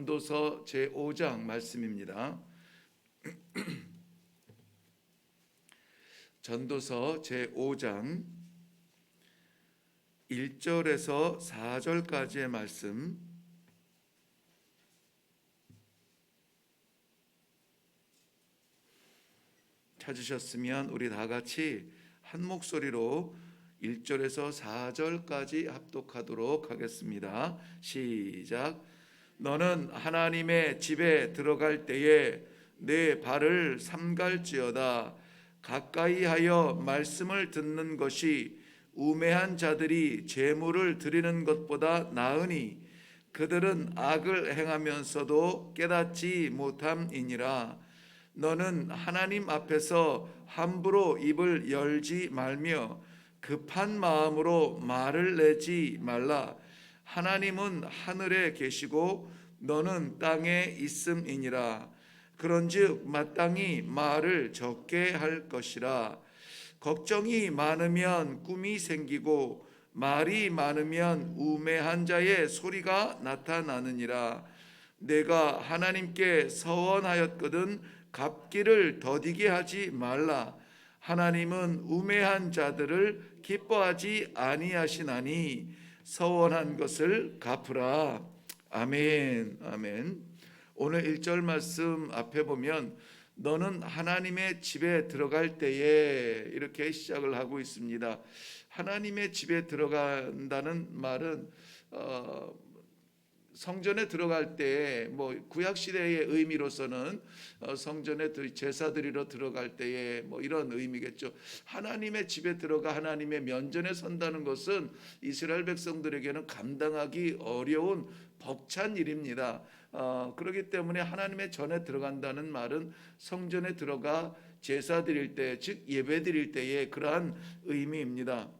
전도서 제5장 말씀입니다. 전도서 제5장 1절에서 4절까지의 말씀, 찾으셨으면 우리 다 같이 한 목소리로 1절에서 4절까지 합독하도록 하겠습니다. 시작. 너는 하나님의 집에 들어갈 때에 내 발을 삼갈지어다. 가까이 하여 말씀을 듣는 것이 우매한 자들이 제물을 드리는 것보다 나으니 그들은 악을 행하면서도 깨닫지 못함이니라. 너는 하나님 앞에서 함부로 입을 열지 말며 급한 마음으로 말을 내지 말라. 하나님은 하늘에 계시고 너는 땅에 있음이니라. 그런즉 마땅히 말을 적게 할 것이라. 걱정이 많으면 꿈이 생기고 말이 많으면 우매한 자의 소리가 나타나느니라. 내가 하나님께 서원하였거든 갚기를 더디게 하지 말라. 하나님은 우매한 자들을 기뻐하지 아니하시나니 서원한 것을 갚으라. 아멘. 아멘. 오늘 1절 말씀 앞에 보면 너는 하나님의 집에 들어갈 때에 이렇게 시작을 하고 있습니다. 하나님의 집에 들어간다는 말은 성전에 들어갈 때 구약 시대의 의미로서는 성전에 제사 드리러 들어갈 때에 이런 의미겠죠. 하나님의 집에 들어가 하나님의 면전에 선다는 것은 이스라엘 백성들에게는 감당하기 어려운 벅찬 일입니다. 그렇기 때문에 하나님의 전에 들어간다는 말은 성전에 들어가 제사 드릴 때, 즉 예배 드릴 때의 그러한 의미입니다.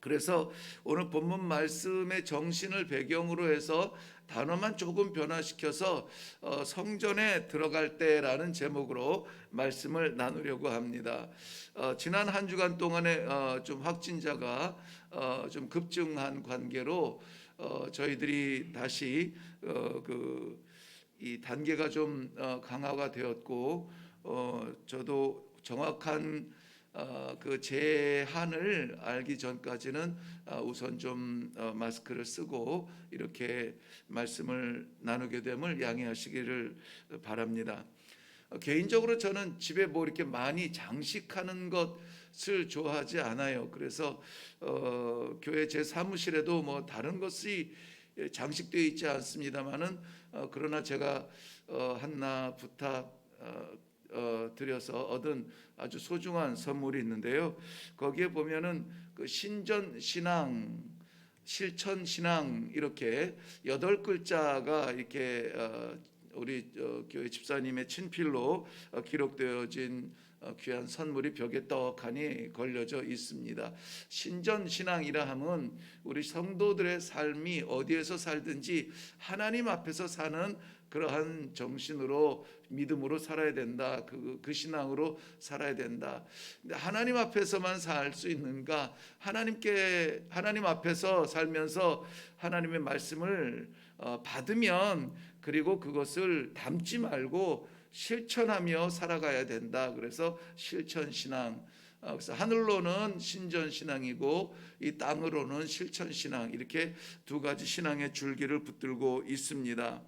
그래서 오늘 본문 말씀의 정신을 배경으로 해서 단어만 조금 변화시켜서 성전에 들어갈 때라는 제목으로 말씀을 나누려고 합니다. 지난 한 주간 동안에 좀 확진자가 좀 급증한 관계로 저희들이 다시 이 단계가 좀 강화가 되었고 저도 정확한 그 제한을 알기 전까지는 우선 좀 마스크를 쓰고 이렇게 말씀을 나누게 됨을 양해하시기를 바랍니다. 개인적으로 저는 집에 이렇게 많이 장식하는 것을 좋아하지 않아요. 그래서 교회 제 사무실에도 다른 것이 장식되어 있지 않습니다만은 그러나 제가 한나 부탁 드려서 얻은 아주 소중한 선물이 있는데요. 거기에 보면은 그 신전 신앙, 실천 신앙 이렇게 8글자가 이렇게 우리 교회 집사님의 친필로 기록되어진 귀한 선물이 벽에 떡하니 걸려져 있습니다. 신전 신앙이라 함은 우리 성도들의 삶이 어디에서 살든지 하나님 앞에서 사는 그러한 정신으로 믿음으로 살아야 된다. 그 신앙으로 살아야 된다. 근데 하나님 앞에서만 살 수 있는가? 하나님 앞에서 살면서 하나님의 말씀을 받으면 그리고 그것을 담지 말고 실천하며 살아가야 된다. 그래서 실천 신앙. 그래서 하늘로는 신전 신앙이고 이 땅으로는 실천 신앙, 이렇게 두 가지 신앙의 줄기를 붙들고 있습니다.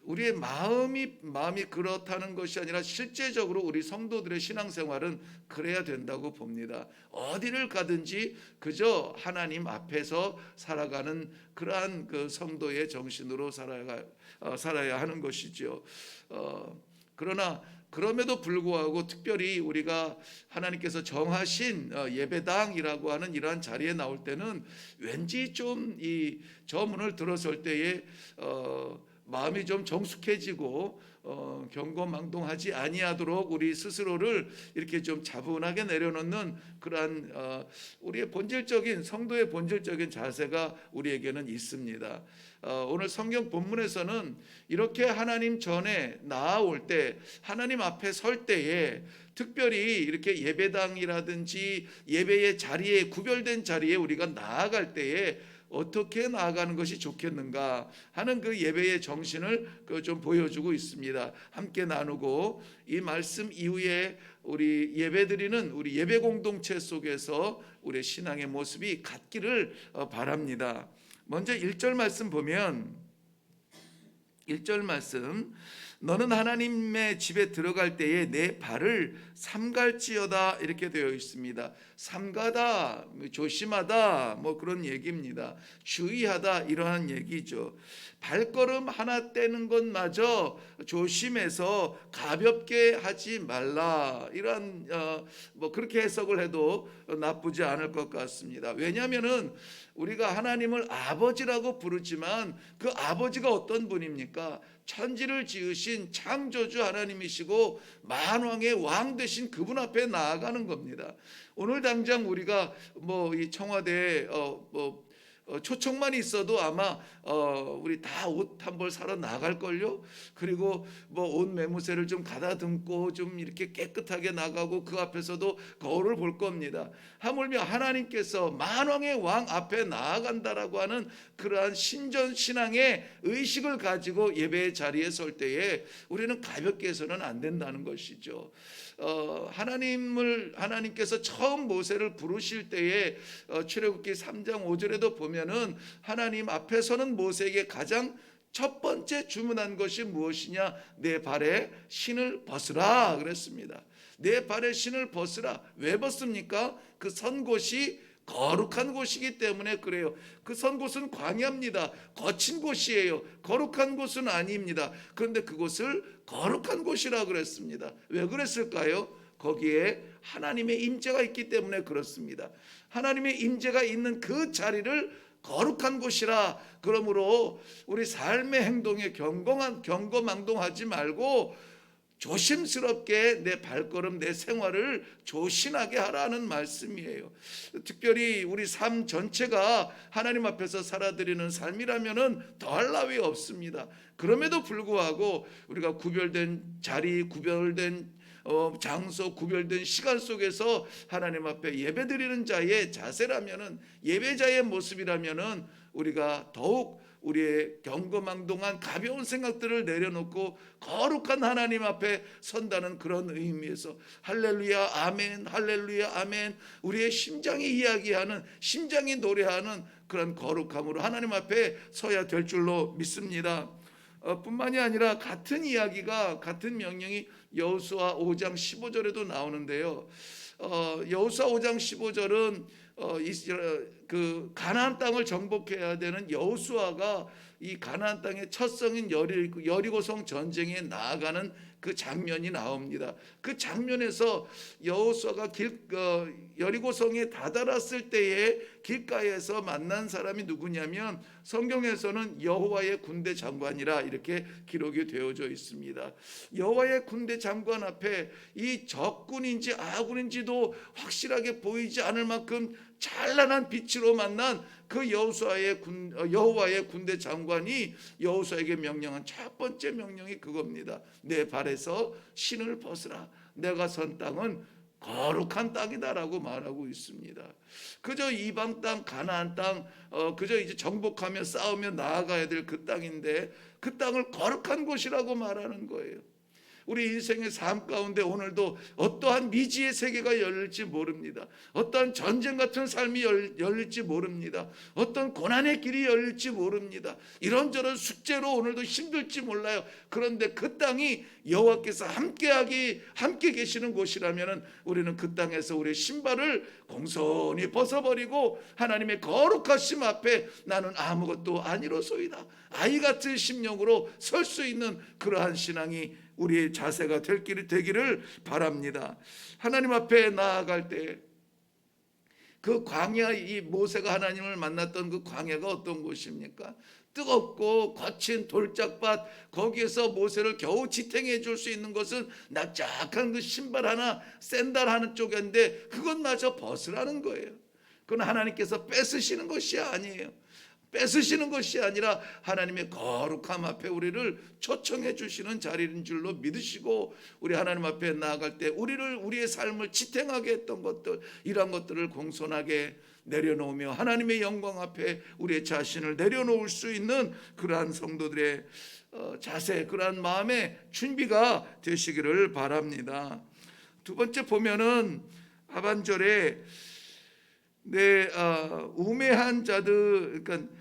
우리의 마음이 그렇다는 것이 아니라 실제적으로 우리 성도들의 신앙생활은 그래야 된다고 봅니다. 어디를 가든지 그저 하나님 앞에서 살아가는 그러한 그 성도의 정신으로 살아야 하는 것이죠. 그러나 그럼에도 불구하고 특별히 우리가 하나님께서 정하신 예배당이라고 하는 이러한 자리에 나올 때는 왠지 좀 저 문을 들어설 때에 마음이 좀 정숙해지고 경거망동하지 아니하도록 우리 스스로를 이렇게 좀 차분하게 내려놓는 그러한 우리의 본질적인 성도의 본질적인 자세가 우리에게는 있습니다. 오늘 성경 본문에서는 이렇게 하나님 전에 나아올 때, 하나님 앞에 설 때에 특별히 이렇게 예배당이라든지 예배의 자리에, 구별된 자리에 우리가 나아갈 때에 어떻게 나아가는 것이 좋겠는가 하는 그 예배의 정신을 좀 보여주고 있습니다. 함께 나누고 이 말씀 이후에 우리 예배드리는 우리 예배 공동체 속에서 우리의 신앙의 모습이 같기를 바랍니다. 먼저 1절 말씀 보면 1절 말씀, 너는 하나님의 집에 들어갈 때에 내 발을 삼갈지어다 이렇게 되어 있습니다. 삼가다, 조심하다 뭐 그런 얘기입니다. 주의하다 이러한 얘기죠. 발걸음 하나 떼는 것마저 조심해서 가볍게 하지 말라, 이런 뭐 그렇게 해석을 해도 나쁘지 않을 것 같습니다. 왜냐하면은 우리가 하나님을 아버지라고 부르지만 그 아버지가 어떤 분입니까? 천지를 지으신 창조주 하나님이시고 만왕의 왕 되신 그분 앞에 나아가는 겁니다. 오늘 당장 우리가 뭐 이 청와대에 초청만 있어도 아마 우리 다 옷 한 벌 사러 나갈 걸요. 그리고 뭐 옷 매무새를 좀 가다듬고 좀 이렇게 깨끗하게 나가고 그 앞에서도 거울을 볼 겁니다. 하물며 하나님께서 만왕의 왕 앞에 나아간다라고 하는 그러한 신전 신앙의 의식을 가지고 예배의 자리에 설 때에 우리는 가볍게 해서는 안 된다는 것이죠. 하나님께서 처음 모세를 부르실 때에 출애굽기 3장 5절에도 보면은 하나님 앞에서는 모세에게 가장 첫 번째 주문한 것이 무엇이냐? 내 발에 신을 벗으라 그랬습니다. 내 발에 신을 벗으라. 왜 벗습니까? 그 선 곳이 거룩한 곳이기 때문에 그래요. 그 선 곳은 광야입니다. 거친 곳이에요. 거룩한 곳은 아닙니다. 그런데 그곳을 거룩한 곳이라 그랬습니다. 왜 그랬을까요? 거기에 하나님의 임재가 있기 때문에 그렇습니다. 하나님의 임재가 있는 그 자리를 거룩한 곳이라. 그러므로 우리 삶의 행동에 경거망동하지 말고 조심스럽게 내 발걸음, 내 생활을 조신하게 하라는 말씀이에요. 특별히 우리 삶 전체가 하나님 앞에서 살아드리는 삶이라면은 더할 나위 없습니다. 그럼에도 불구하고 우리가 구별된 자리, 구별된 장소, 구별된 시간 속에서 하나님 앞에 예배드리는 자의 자세라면은, 예배자의 모습이라면은 우리가 더욱 우리의 경거망동한 가벼운 생각들을 내려놓고 거룩한 하나님 앞에 선다는 그런 의미에서 할렐루야 아멘, 할렐루야 아멘, 우리의 심장이 이야기하는, 심장이 노래하는 그런 거룩함으로 하나님 앞에 서야 될 줄로 믿습니다. 뿐만이 아니라 같은 이야기가, 같은 명령이 여호수아 5장 15절에도 나오는데요. 여호수아 5장 15절은 그 가나안 땅을 정복해야 되는 여호수아가 이 가나안 땅의 첫 성인 여리고성 전쟁에 나아가는 그 장면이 나옵니다. 그 장면에서 여호수아가 여리고성에 다다랐을 때에 길가에서 만난 사람이 누구냐면 성경에서는 여호와의 군대 장관이라 이렇게 기록이 되어져 있습니다. 여호와의 군대 장관 앞에 이 적군인지 아군인지도 확실하게 보이지 않을 만큼 찬란한 빛으로 만난 그 여호와의 군대 장관이 여호수아에게 명령한 첫 번째 명령이 그겁니다. 내 발에서 신을 벗으라. 내가 선 땅은 거룩한 땅이다라고 말하고 있습니다. 그저 이방 땅, 가나안 땅, 그저 이제 정복하며 싸우며 나아가야 될 그 땅인데 그 땅을 거룩한 곳이라고 말하는 거예요. 우리 인생의 삶 가운데 오늘도 어떠한 미지의 세계가 열릴지 모릅니다. 어떠한 전쟁 같은 삶이 열릴지 모릅니다. 어떤 고난의 길이 열릴지 모릅니다. 이런저런 숙제로 오늘도 힘들지 몰라요. 그런데 그 땅이 여호와께서 함께 계시는 곳이라면 우리는 그 땅에서 우리의 신발을 공손히 벗어버리고 하나님의 거룩하심 앞에 나는 아무것도 아니로소이다, 아이 같은 심령으로 설 수 있는 그러한 신앙이 우리의 자세가 되기를 바랍니다. 하나님 앞에 나아갈 때 그 광야, 이 모세가 하나님을 만났던 그 광야가 어떤 곳입니까? 뜨겁고 거친 돌짝밭, 거기에서 모세를 겨우 지탱해 줄 수 있는 것은 납작한 그 신발 하나, 샌들 하나 쪽인데 그것마저 벗으라는 거예요. 그건 하나님께서 뺏으시는 것이 아니에요. 뺏으시는 것이 아니라 하나님의 거룩함 앞에 우리를 초청해 주시는 자리인 줄로 믿으시고, 우리 하나님 앞에 나아갈 때 우리의 삶을 지탱하게 했던 것들, 이러한 것들을 공손하게 내려놓으며 하나님의 영광 앞에 우리의 자신을 내려놓을 수 있는 그러한 성도들의 자세, 그러한 마음의 준비가 되시기를 바랍니다. 두 번째 보면은 하반절에 우매한 자들, 그러니까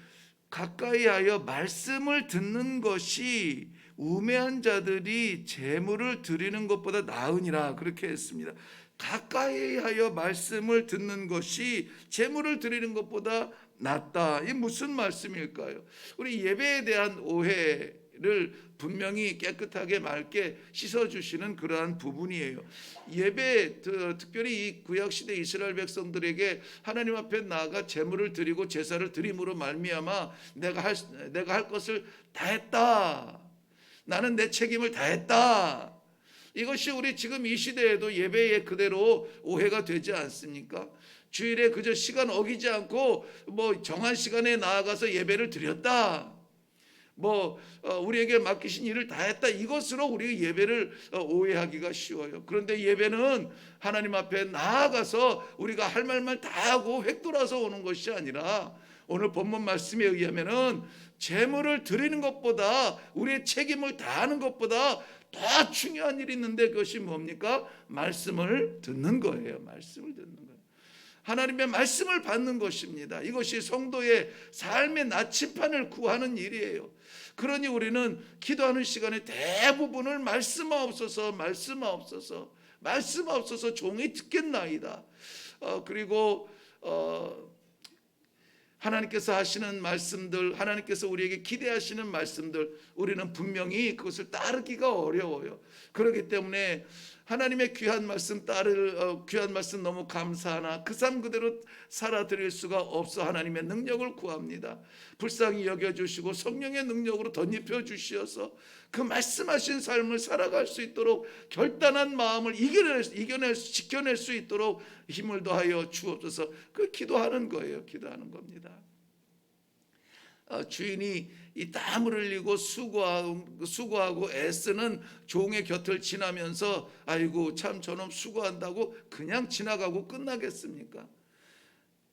가까이하여 말씀을 듣는 것이 우매한 자들이 재물을 드리는 것보다 나으니라, 그렇게 했습니다. 가까이하여 말씀을 듣는 것이 재물을 드리는 것보다 낫다. 이 무슨 말씀일까요? 우리 예배에 대한 오해를 분명히 깨끗하게 맑게 씻어주시는 그러한 부분이에요. 예배, 특별히 이 구약시대 이스라엘 백성들에게 하나님 앞에 나아가 제물을 드리고 제사를 드림으로 말미암아 내가 할 것을 다 했다, 나는 내 책임을 다 했다, 이것이 우리 지금 이 시대에도 예배에 그대로 오해가 되지 않습니까? 주일에 그저 시간 어기지 않고 정한 시간에 나아가서 예배를 드렸다, 우리에게 맡기신 일을 다 했다, 이것으로 우리 예배를 오해하기가 쉬워요. 그런데 예배는 하나님 앞에 나아가서 우리가 할 말만 다 하고 획돌아서 오는 것이 아니라, 오늘 본문 말씀에 의하면은 제물을 드리는 것보다, 우리의 책임을 다하는 것보다 더 중요한 일이 있는데, 그것이 뭡니까? 말씀을 듣는 거예요. 말씀을 듣는 거예요. 하나님의 말씀을 받는 것입니다. 이것이 성도의 삶의 나침판을 구하는 일이에요. 그러니 우리는 기도하는 시간에 대부분을 말씀하옵소서, 말씀하옵소서, 말씀하옵소서, 종이 듣겠나이다. 그리고 하나님께서 하시는 말씀들, 하나님께서 우리에게 기대하시는 말씀들, 우리는 분명히 그것을 따르기가 어려워요. 그렇기 때문에 하나님의 귀한 말씀 귀한 말씀 너무 감사하나 그 삶 그대로 살아드릴 수가 없어 하나님의 능력을 구합니다. 불쌍히 여겨주시고 성령의 능력으로 덧입혀 주시어서 그 말씀하신 삶을 살아갈 수 있도록, 결단한 마음을 지켜낼 수 있도록 힘을 더하여 주옵소서. 그 기도하는 거예요. 기도하는 겁니다. 주인이 이 땀을 흘리고 수고하고 애쓰는 종의 곁을 지나면서 아이고 참 저놈 수고한다고 그냥 지나가고 끝나겠습니까?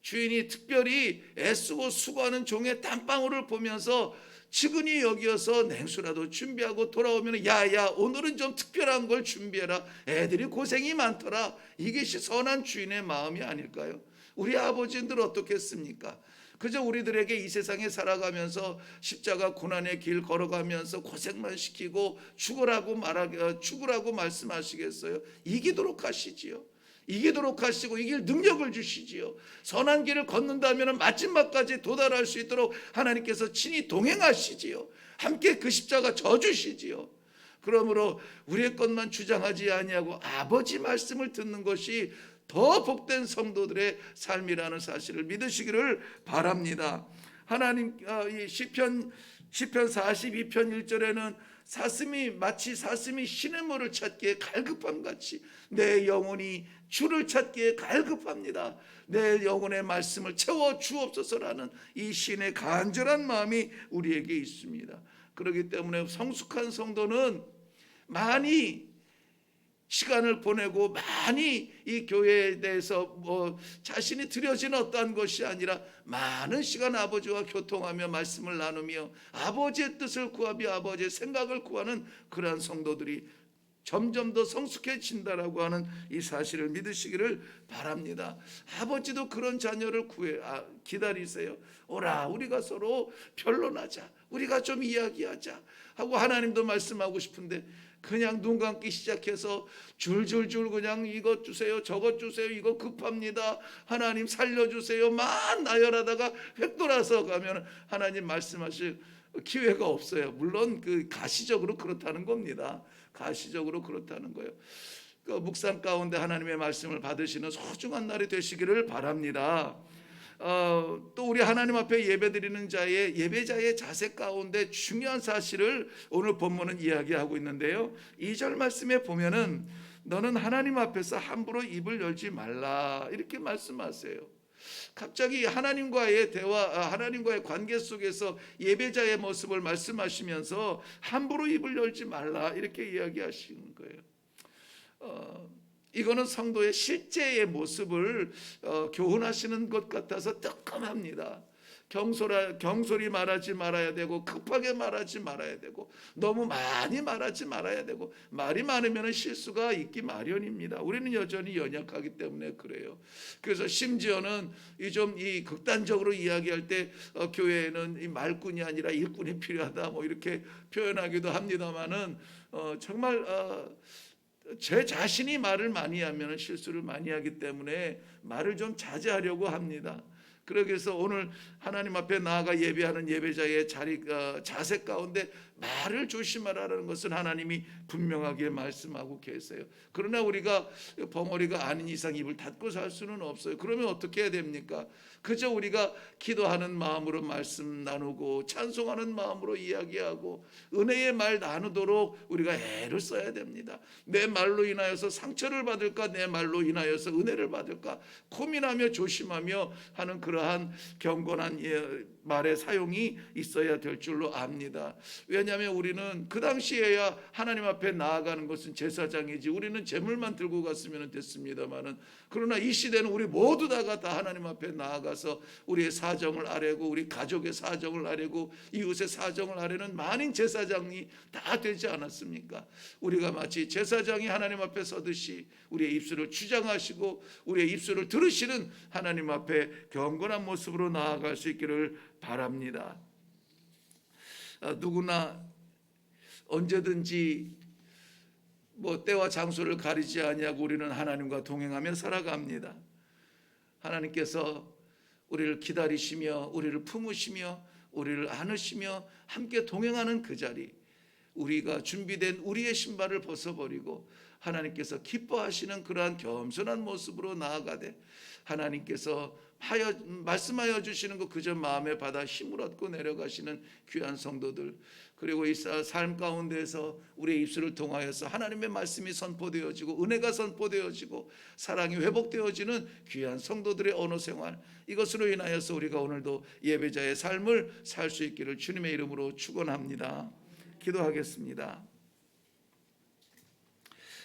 주인이 특별히 애쓰고 수고하는 종의 땀방울을 보면서 측은히 여기어서 냉수라도 준비하고 돌아오면 야야 오늘은 좀 특별한 걸 준비해라, 애들이 고생이 많더라, 이것이 선한 주인의 마음이 아닐까요? 우리 아버지들 어떻겠습니까? 그저 우리들에게 이 세상에 살아가면서 십자가 고난의 길 걸어가면서 고생만 시키고 죽으라고 말씀하시겠어요? 이기도록 하시지요. 이기도록 하시고 이길 능력을 주시지요. 선한 길을 걷는다면 마지막까지 도달할 수 있도록 하나님께서 친히 동행하시지요. 함께 그 십자가 져주시지요. 그러므로 우리의 것만 주장하지 아니하고 아버지 말씀을 듣는 것이 더 복된 성도들의 삶이라는 사실을 믿으시기를 바랍니다. 하나님 시편 42편 1절에는 마치 사슴이 시냇물을 찾기에 갈급함 같이 내 영혼이 주를 찾기에 갈급합니다. 내 영혼의 말씀을 채워 주옵소서라는 이 시인의 간절한 마음이 우리에게 있습니다. 그렇기 때문에 성숙한 성도는 많이 시간을 보내고 많이 이 교회에 대해서 자신이 들여지는 어떠한 것이 아니라 많은 시간 아버지와 교통하며 말씀을 나누며 아버지의 뜻을 구하며 아버지의 생각을 구하는 그러한 성도들이 점점 더 성숙해진다라고 하는 이 사실을 믿으시기를 바랍니다. 아버지도 그런 자녀를 기다리세요. 오라 우리가 서로 변론하자, 우리가 좀 이야기하자 하고 하나님도 말씀하고 싶은데 그냥 눈 감기 시작해서 줄줄줄 그냥 이것 주세요 저것 주세요 이거 급합니다 하나님 살려주세요 만 나열하다가 획돌아서 가면 하나님 말씀하실 기회가 없어요. 물론 그 가시적으로 그렇다는 겁니다. 가시적으로 그렇다는 거예요. 그 묵상 가운데 하나님의 말씀을 받으시는 소중한 날이 되시기를 바랍니다. 또 우리 하나님 앞에 예배드리는 예배자의 자세 가운데 중요한 사실을 오늘 본문은 이야기하고 있는데요. 2절 말씀에 보면은 너는 하나님 앞에서 함부로 입을 열지 말라 이렇게 말씀하세요. 갑자기 하나님과의 대화, 하나님과의 관계 속에서 예배자의 모습을 말씀하시면서 함부로 입을 열지 말라 이렇게 이야기하시는 거예요. 이거는 성도의 실제의 모습을 교훈하시는 것 같아서 뜨끔합니다. 경솔히 말하지 말아야 되고, 급하게 말하지 말아야 되고, 너무 많이 말하지 말아야 되고, 말이 많으면 실수가 있기 마련입니다. 우리는 여전히 연약하기 때문에 그래요. 그래서 심지어는 이 극단적으로 이야기할 때 교회에는 이 말꾼이 아니라 일꾼이 필요하다, 뭐 이렇게 표현하기도 합니다만은 정말 제 자신이 말을 많이 하면 실수를 많이 하기 때문에 말을 좀 자제하려고 합니다. 그래서 오늘 하나님 앞에 나아가 예배하는 예배자의 자세 가운데 말을 조심하라는 것은 하나님이 분명하게 말씀하고 계세요. 그러나 우리가 벙어리가 아닌 이상 입을 닫고 살 수는 없어요. 그러면 어떻게 해야 됩니까? 그저 우리가 기도하는 마음으로 말씀 나누고, 찬송하는 마음으로 이야기하고, 은혜의 말 나누도록 우리가 애를 써야 됩니다. 내 말로 인하여서 상처를 받을까, 내 말로 인하여서 은혜를 받을까 고민하며 조심하며 하는 그러한 경건한 말의 사용이 있어야 될 줄로 압니다. 왜냐하면 우리는 그 당시에야 하나님 앞에 나아가는 것은 제사장이지, 우리는 제물만 들고 갔으면 됐습니다만은, 그러나 이 시대는 우리 모두 다 하나님 앞에 나아가서 우리의 사정을 아뢰고, 우리 가족의 사정을 아뢰고, 이웃의 사정을 아뢰는 만인 제사장이 다 되지 않았습니까? 우리가 마치 제사장이 하나님 앞에 서듯이 우리의 입술을 주장하시고 우리의 입술을 들으시는 하나님 앞에 경건한 모습으로 나아갈 수 있기를 바랍니다. 누구나 언제든지 때와 장소를 가리지 아니하고 우리는 하나님과 동행하며 살아갑니다. 하나님께서 우리를 기다리시며 우리를 품으시며 우리를 안으시며 함께 동행하는 그 자리, 우리가 준비된 우리의 신발을 벗어버리고 하나님께서 기뻐하시는 그러한 겸손한 모습으로 나아가되, 하나님께서 말씀하여 주시는 것 그저 마음에 받아 힘을 얻고 내려가시는 귀한 성도들, 그리고 이 삶 가운데서 우리의 입술을 통하여서 하나님의 말씀이 선포되어지고 은혜가 선포되어지고 사랑이 회복되어지는 귀한 성도들의 언어 생활, 이것으로 인하여서 우리가 오늘도 예배자의 삶을 살 수 있기를 주님의 이름으로 축원합니다. 기도하겠습니다.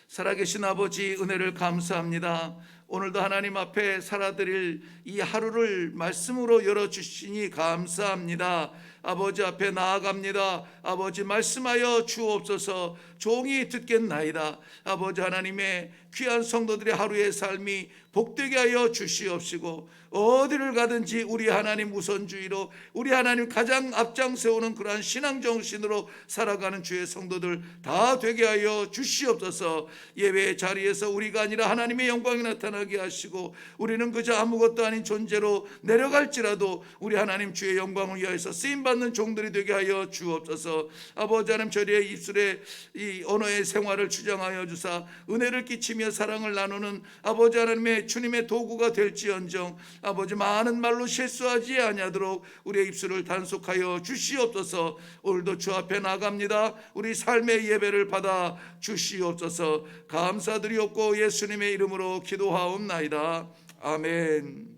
살아계신 아버지, 은혜를 감사합니다. 오늘도 하나님 앞에 살아드릴 이 하루를 말씀으로 열어주시니 감사합니다. 아버지 앞에 나아갑니다. 아버지 말씀하여 주옵소서. 종이 듣겠나이다. 아버지 하나님의 귀한 성도들의 하루의 삶이 복되게 하여 주시옵시고, 어디를 가든지 우리 하나님 우선주의로, 우리 하나님 가장 앞장 세우는 그러한 신앙정신으로 살아가는 주의 성도들 다 되게 하여 주시옵소서. 예배의 자리에서 우리가 아니라 하나님의 영광이 나타나게 하시고, 우리는 그저 아무것도 아닌 존재로 내려갈지라도 우리 하나님 주의 영광을 위하여서 쓰임받는 종들이 되게 하여 주옵소서. 아버지 하나님, 저희의 입술에 이 언어의 생활을 주장하여 주사 은혜를 끼치며 사랑을 나누는 아버지 하나님의 주님의 도구가 될지언정, 아버지 많은 말로 실수하지 아니하도록 우리의 입술을 단속하여 주시옵소서. 오늘도 주 앞에 나갑니다. 우리 삶의 예배를 받아 주시옵소서. 감사드리옵고 예수님의 이름으로 기도하옵나이다. 아멘.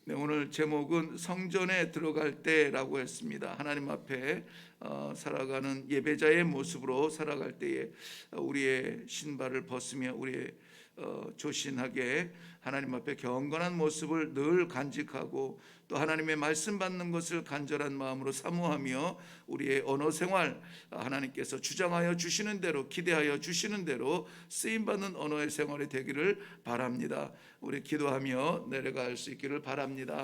네, 오늘 제목은 성전에 들어갈 때라고 했습니다. 하나님 앞에 살아가는 예배자의 모습으로 살아갈 때에 우리의 신발을 벗으며 우리의 조신하게 하나님 앞에 경건한 모습을 늘 간직하고, 또 하나님의 말씀 받는 것을 간절한 마음으로 사모하며 우리의 언어 생활, 하나님께서 주장하여 주시는 대로, 기대하여 주시는 대로 쓰임받는 언어의 생활이 되기를 바랍니다. 우리 기도하며 내려갈 수 있기를 바랍니다.